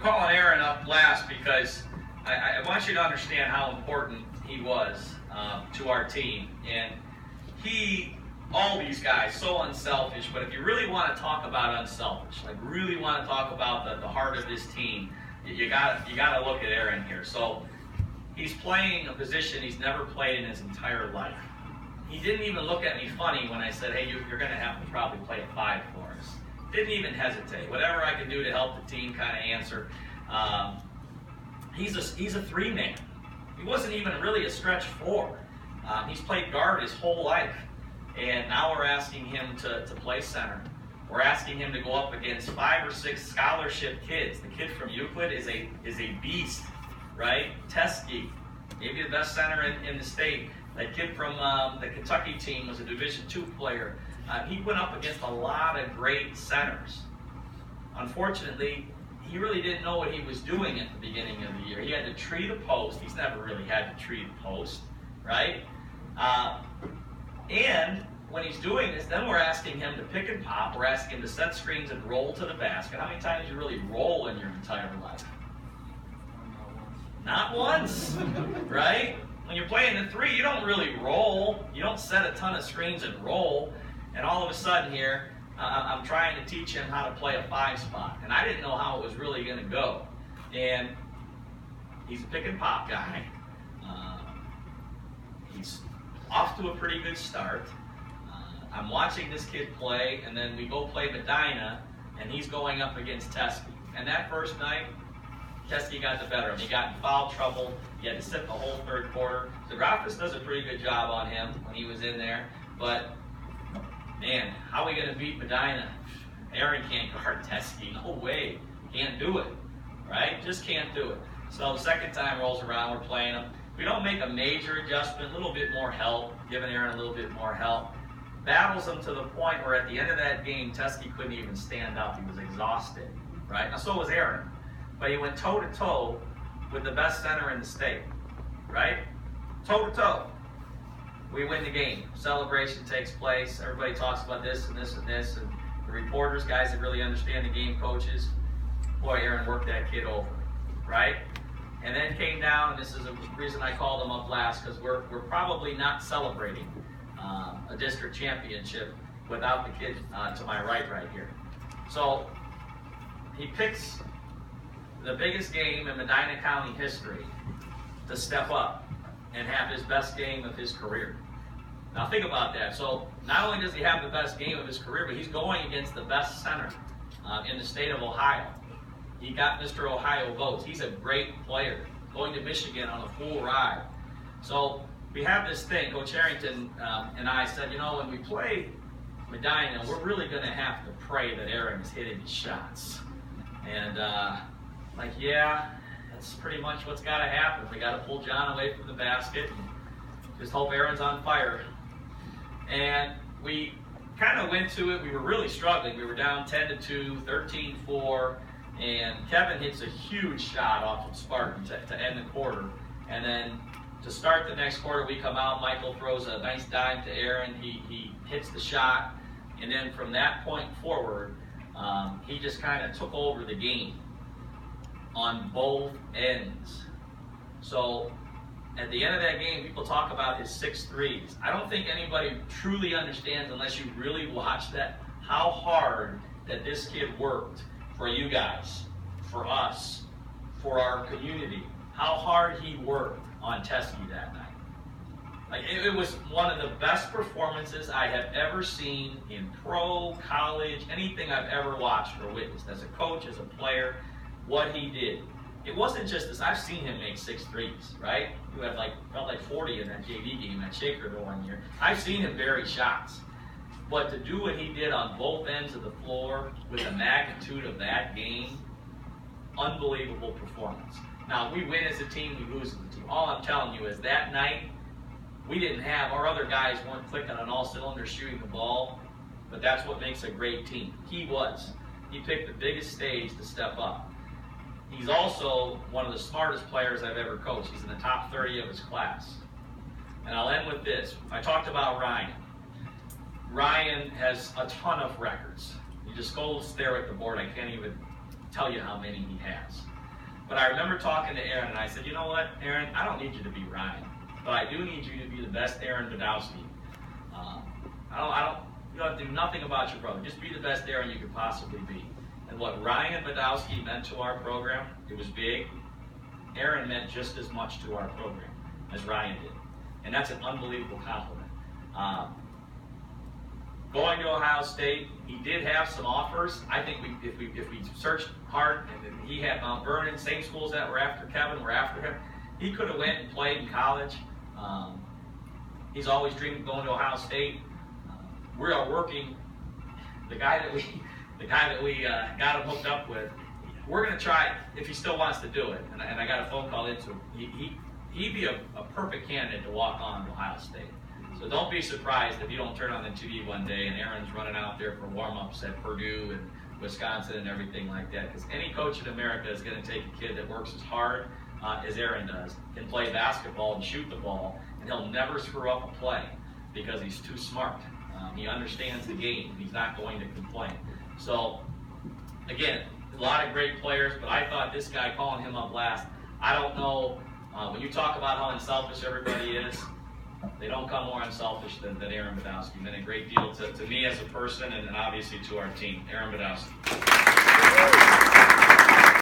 calling Aaron up last because I want you to understand how important he was to our team. And all these guys, so unselfish, but if you really want to talk about unselfish, like really want to talk about the heart of this team, you got to look at Aaron here. So he's playing a position he's never played in his entire life. He didn't even look at me funny when I said, hey, you're going to have to probably play a 5 for us. Didn't even hesitate. Whatever I could do to help the team kind of answer. He's a 3-man. He wasn't even really a stretch 4. He's played guard his whole life. And now we're asking him to play center. We're asking him to go up against 5 or 6 scholarship kids. The kid from Euclid is a beast, right? Teskey, maybe the best center in the state. That kid from the Kentucky team was a Division II player. He went up against a lot of great centers. Unfortunately, he really didn't know what he was doing at the beginning of the year. He had to tree the post. He's never really had to tree the post, right? And when he's doing this, then we're asking him to pick and pop. We're asking him to set screens and roll to the basket. How many times did you really roll in your entire life? Not once, right? When you're playing the 3, you don't really roll. You don't set a ton of screens and roll. And all of a sudden here, I'm trying to teach him how to play a 5 spot. And I didn't know how it was really going to go. And he's a pick and pop guy. He's off to a pretty good start. I'm watching this kid play, and then we go play Medina, and he's going up against Teskey. And that first night, Teskey got the better of him. He got in foul trouble. He had to sit the whole 3rd quarter. Zagrafis does a pretty good job on him when he was in there. But, man, how are we going to beat Medina? Aaron can't guard Teskey. No way. Can't do it, right? Just can't do it. So the second time rolls around, we're playing him. We don't make a major adjustment, a little bit more help, giving Aaron a little bit more help. Battles him to the point where at the end of that game, Teskey couldn't even stand up. He was exhausted, right? Now, so was Aaron. But he went toe-to-toe with the best center in the state, right? Toe-to-toe. We win the game. Celebration takes place. Everybody talks about this and this and this. And the reporters, guys that really understand the game, coaches, boy, Aaron worked that kid over, right? And then came down, and this is the reason I called him up last, because we're probably not celebrating a district championship without the kid to my right here. So he picks the biggest game in Medina County history to step up and have his best game of his career. Now think about that. So not only does he have the best game of his career, but he's going against the best center in the state of Ohio. He got Mr. Ohio votes. He's a great player, going to Michigan on a full ride. So we have this thing, Coach Harrington and I said, when we play Medina, we're really going to have to pray that Aaron is hitting his shots. And yeah, that's pretty much what's got to happen. We got to pull John away from the basket and just hope Aaron's on fire. And we kind of went to it. We were really struggling. We were down 10-2, 13-4. And Kevin hits a huge shot off of Spartan to end the quarter. And then to start the next quarter, we come out. Michael throws a nice dime to Aaron. He hits the shot. And then from that point forward, he just kind of took over the game on both ends. So at the end of that game, people talk about his 6 threes. I don't think anybody truly understands, unless you really watch that, how hard that this kid worked for you guys, for us, for our community, how hard he worked on Teskey that night. Like, it was one of the best performances I have ever seen in pro, college, anything I've ever watched or witnessed as a coach, as a player, what he did. It wasn't just this. I've seen him make 6 threes, right? He had felt like 40 in that JV game at Shaker the one year. I've seen him bury shots. But to do what he did on both ends of the floor with the magnitude of that game, unbelievable performance. Now, we win as a team, we lose as a team. All I'm telling you is that night, we didn't have, our other guys weren't clicking on all cylinders shooting the ball, but that's what makes a great team. He was. He picked the biggest stage to step up. He's also one of the smartest players I've ever coached. He's in the top 30 of his class. And I'll end with this. I talked about Ryan. Ryan has a ton of records. You just go stare at the board. I can't even tell you how many he has. But I remember talking to Aaron, and I said, you know what, Aaron, I don't need you to be Ryan, but I do need you to be the best Aaron Badowski. You don't have to do nothing about your brother. Just be the best Aaron you could possibly be. And what Ryan Badowski meant to our program, it was big. Aaron meant just as much to our program as Ryan did. And that's an unbelievable compliment. Going to Ohio State, he did have some offers. I think if we searched hard, and he had Mount Vernon, same schools that were after Kevin were after him. He could have went and played in college. He's always dreamed of going to Ohio State. We are working. The guy that we got him hooked up with. We're going to try if he still wants to do it. And I got a phone call into him. He'd be a perfect candidate to walk on to Ohio State. So don't be surprised if you don't turn on the TV one day and Aaron's running out there for warm-ups at Purdue and Wisconsin and everything like that. Because any coach in America is going to take a kid that works as hard as Aaron does, can play basketball and shoot the ball, and he'll never screw up a play because he's too smart. He understands the game. He's not going to complain. So, again, a lot of great players, but I thought this guy calling him up last, I don't know, when you talk about how unselfish everybody is, they don't come more unselfish than Aaron Badowski. Meant a great deal to me as a person and obviously to our team. Aaron Badowski.